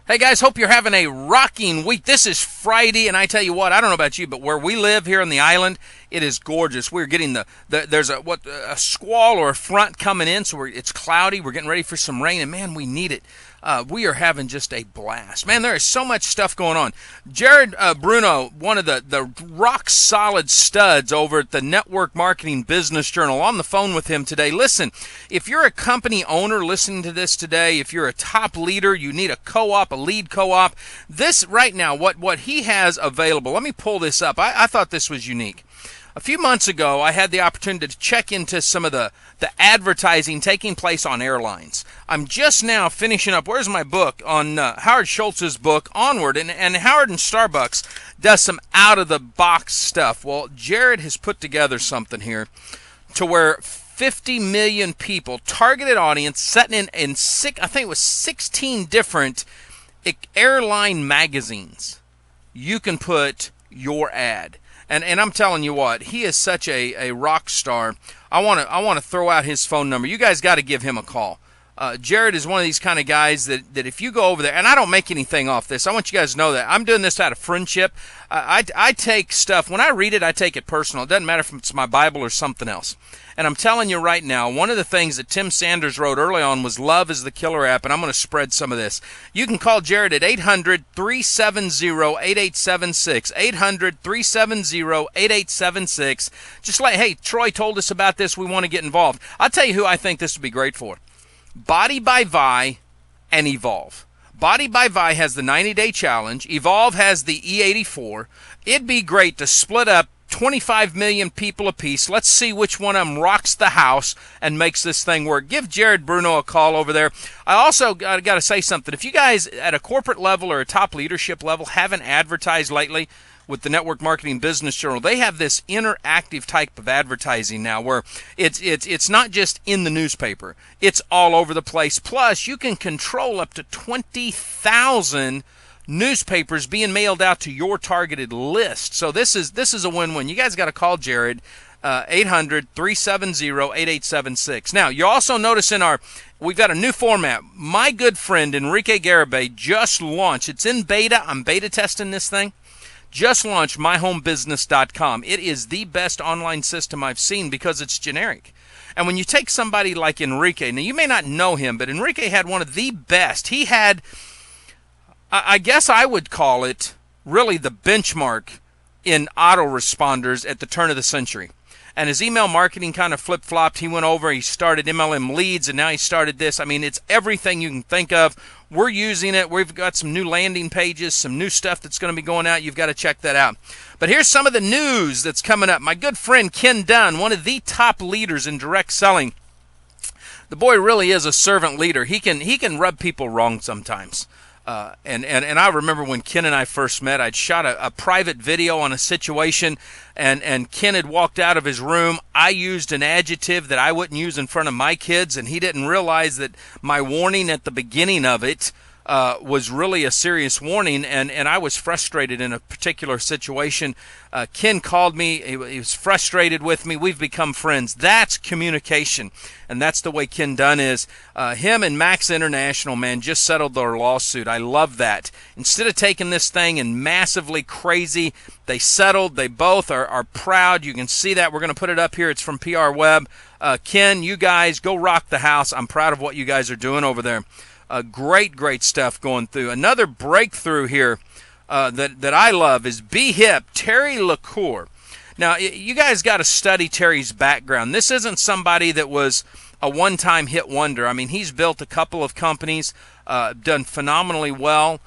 Hey guys, hope you're having a rocking week. This is Friday, and I tell you what, I don't know about you, but where we live here on the island, it is gorgeous. We're getting there's a squall or a front coming in, so it's cloudy. We're getting ready for some rain, and man, we need it. We are having just a blast. Man, there is so much stuff going on. Jared Bruno, one of the rock-solid studs over at the Network Marketing Business Journal, on the phone with him today. Listen, if you're a company owner listening to this today, if you're a top leader, you need a co-op, a lead co-op, this right now, what he has available, let me pull this up. I thought this was unique. A few months ago, I had the opportunity to check into some of the advertising taking place on airlines. I'm just now finishing up, where's my book, on Howard Schultz's book, Onward, and Howard and Starbucks does some out-of-the-box stuff. Well, Jared has put together something here to where 50 million people, targeted audience, setting in six, I think it was 16 different airline magazines. You can put your ad. And I'm telling you what, he is such a rock star. I want to throw out his phone number. You guys got to give him a call. Jared is one of these kind of guys that if you go over there, and I don't make anything off this. I want you guys to know that. I'm doing this out of friendship. I take stuff, when I read it, I take it personal. It doesn't matter if it's my Bible or something else. And I'm telling you right now, one of the things that Tim Sanders wrote early on was love is the killer app, and I'm going to spread some of this. You can call Jared at 800-370-8876, 800-370-8876. Just like, hey, Troy told us about this, we want to get involved. I'll tell you who I think this would be great for. Body by Vi and Evolve. Body by Vi has the 90-day challenge. Evolve has the E84. It'd be great to split up 25 million people apiece. Let's see which one of them rocks the house and makes this thing work. Give Jared Bruno a call over there. I also got to say something. If you guys at a corporate level or a top leadership level haven't advertised lately with the Network Marketing Business Journal, they have this interactive type of advertising now where it's not just in the newspaper. It's all over the place. Plus, you can control up to 20,000 newspapers being mailed out to your targeted list. So this is a win-win. You guys got to call Jared, 800-370-8876. Now, you also notice we've got a new format. My good friend Enrique Garibay just launched. It's in beta. I'm beta testing this thing. Just launched myhomebusiness.com. It is the best online system I've seen because it's generic. And when you take somebody like Enrique, now you may not know him, but Enrique had one of the best. He had, I guess I would call it really the benchmark in autoresponders at the turn of the century. And his email marketing kind of flip-flopped. He went over, he started MLM leads, and now he started this. I mean, it's everything you can think of. We're using it. We've got some new landing pages, some new stuff that's going to be going out. You've got to check that out. But here's some of the news that's coming up. My good friend Ken Dunn, one of the top leaders in direct selling. The boy really is a servant leader. He can rub people wrong sometimes. And I remember when Ken and I first met, I'd shot a private video on a situation, and Ken had walked out of his room. I used an adjective that I wouldn't use in front of my kids, and he didn't realize that my warning at the beginning of it was really a serious warning, and I was frustrated in a particular situation. Ken called me. He was frustrated with me. We've become friends. That's communication, and that's the way Ken Dunn is. Him and Max International, man, just settled their lawsuit. I love that. Instead of taking this thing and massively crazy, they settled. They both are proud. You can see that. We're going to put it up here. It's from PR Web. Ken, you guys, go rock the house. I'm proud of what you guys are doing over there. Great stuff going through. Another breakthrough here that I love is Be Hip, Terry LaCour. Now, you guys got to study Terry's background. This isn't somebody that was a one-time hit wonder. I mean, he's built a couple of companies, done phenomenally well,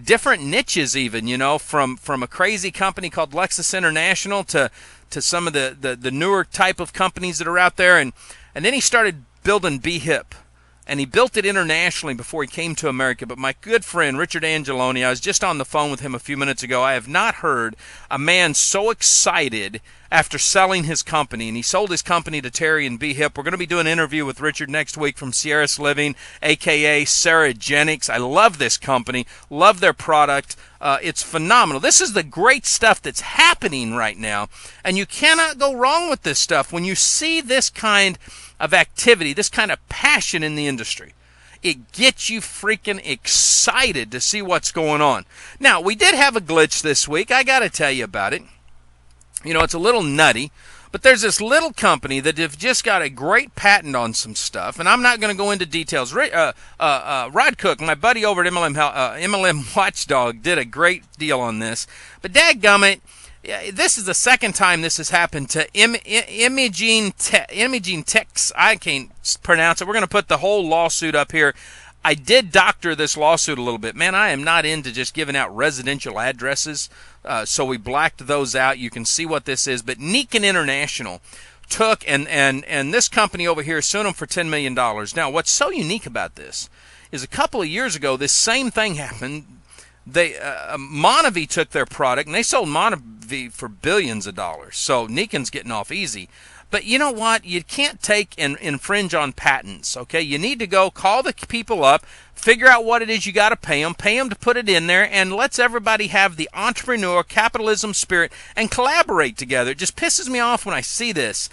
different niches even, from a crazy company called Lexus International to some of the newer type of companies that are out there. And then he started building Be Hip. And he built it internationally before he came to America. But my good friend, Richard Angeloni, I was just on the phone with him a few minutes ago. I have not heard a man so excited after selling his company. And he sold his company to Terry and Be Hip. We're going to be doing an interview with Richard next week from Sierra's Living, a.k.a. Saragenics. I love this company. Love their product. It's phenomenal. This is the great stuff that's happening right now. And you cannot go wrong with this stuff when you see this kind of activity, this kind of passion in the industry. It gets you freaking excited to see what's going on. Now, we did have a glitch this week. I got to tell you about it. You know, it's a little nutty, but there's this little company that have just got a great patent on some stuff, and I'm not going to go into details. Rod Cook, my buddy over at MLM Watchdog, did a great deal on this. But dadgummit, this is the second time this has happened to Imaging Techs. I can't pronounce it. We're going to put the whole lawsuit up here. I did doctor this lawsuit a little bit. Man, I am not into just giving out residential addresses, so we blacked those out. You can see what this is. But Niken International took, and this company over here sued them for $10 million. Now, what's so unique about this is a couple of years ago, this same thing happened. Monavie took their product, and they sold Monavie for billions of dollars. So Niken's getting off easy. But you know what? You can't take and infringe on patents, okay? You need to go call the people up, figure out what it is you got to pay them to put it in there, and let's everybody have the entrepreneur capitalism spirit and collaborate together. It just pisses me off when I see this.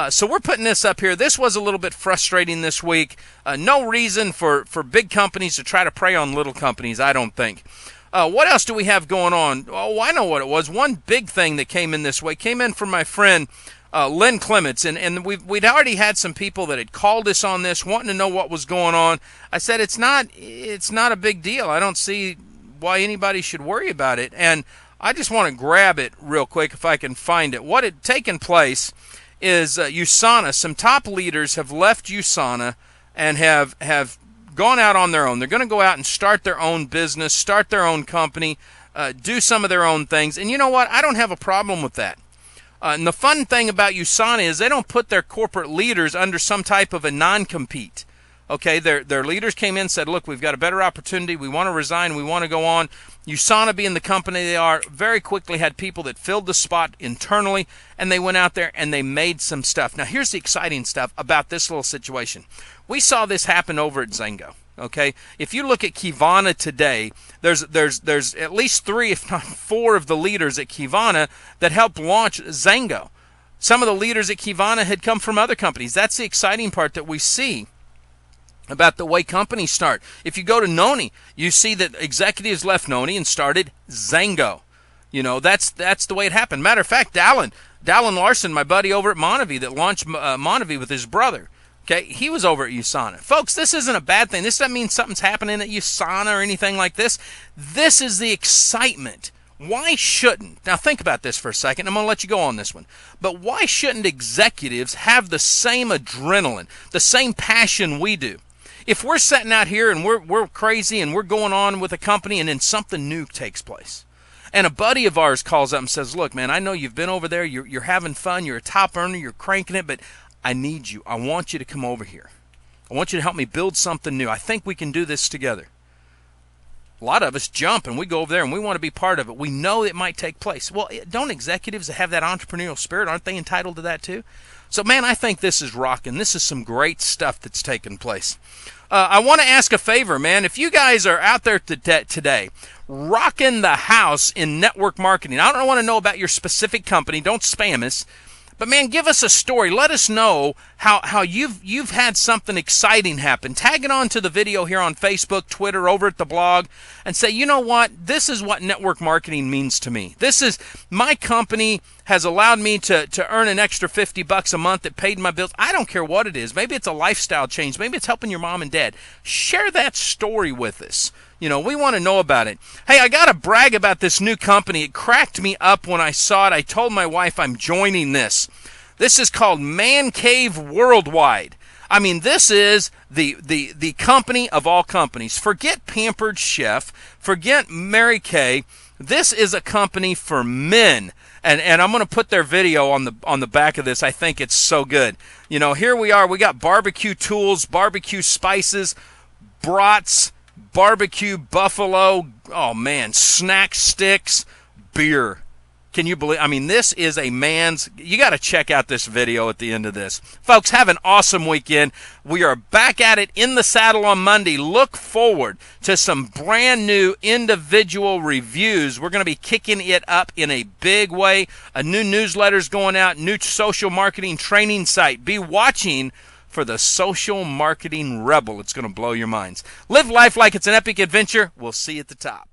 So we're putting this up here. This was a little bit frustrating this week. No reason for big companies to try to prey on little companies, I don't think. What else do we have going on? Oh, I know what it was. One big thing that came in this way came in from my friend Lynn Clements, and we'd already had some people that had called us on this, wanting to know what was going on. I said it's not a big deal. I don't see why anybody should worry about it, and I just want to grab it real quick if I can find it. What had taken place is USANA. Some top leaders have left USANA and have gone out on their own. They're going to go out and start their own business, start their own company, do some of their own things, and you know what? I don't have a problem with that. And the fun thing about USANA is they don't put their corporate leaders under some type of a non-compete. Okay, their leaders came in and said, look, we've got a better opportunity. We want to resign. We want to go on. USANA, being the company they are, very quickly had people that filled the spot internally, and they went out there and they made some stuff. Now, here's the exciting stuff about this little situation. We saw this happen over at Zango. Okay, if you look at Kivana today, there's at least 3, if not 4, of the leaders at Kivana that helped launch Zango. Some of the leaders at Kivana had come from other companies. That's the exciting part that we see about the way companies start. If you go to Noni, you see that executives left Noni and started Zango. You know, that's the way it happened. Matter of fact, Dallin Larson, my buddy over at Monavie that launched Monavie with his brother. Okay, he was over at USANA. Folks, this isn't a bad thing. This doesn't mean something's happening at USANA or anything like this. This is the excitement. Why shouldn't, now think about this for a second, I'm going to let you go on this one, but why shouldn't executives have the same adrenaline, the same passion we do? If we're sitting out here and we're crazy and we're going on with a company and then something new takes place, and a buddy of ours calls up and says, look, man, I know you've been over there, you're having fun, you're a top earner, you're cranking it, but I need you. I want you to come over here. I want you to help me build something new. I think we can do this together. A lot of us jump and we go over there and we want to be part of it. We know it might take place. Well, don't executives that have that entrepreneurial spirit, aren't they entitled to that too? So, man, I think this is rocking. This is some great stuff that's taking place. I want to ask a favor, man. If you guys are out there today rocking the house in network marketing, I don't want to know about your specific company. Don't spam us. But, man, give us a story. Let us know how you've had something exciting happen. Tag it on to the video here on Facebook, Twitter, over at the blog, and say, you know what? This is what network marketing means to me. This is, my company has allowed me to earn an extra $50 a month that paid my bills. I don't care what it is. Maybe it's a lifestyle change. Maybe it's helping your mom and dad. Share that story with us. You know, we want to know about it. Hey, I got to brag about this new company. It cracked me up when I saw it. I told my wife I'm joining this. This is called Man Cave Worldwide. I mean, this is the company of all companies. Forget Pampered Chef. Forget Mary Kay. This is a company for men. And I'm going to put their video on the back of this. I think it's so good. You know, here we are. We got barbecue tools, barbecue spices, brats, barbecue buffalo, oh man, snack sticks, beer. Can you believe? I mean, this is a man's, you got to check out this video at the end of this. Folks, have an awesome weekend. We are back at it in the saddle on Monday. Look forward to some brand new individual reviews. We're going to be kicking it up in a big way. A new newsletter's going out, new social marketing training site. Be watching for the social marketing rebel. It's going to blow your minds. Live life like it's an epic adventure. We'll see you at the top.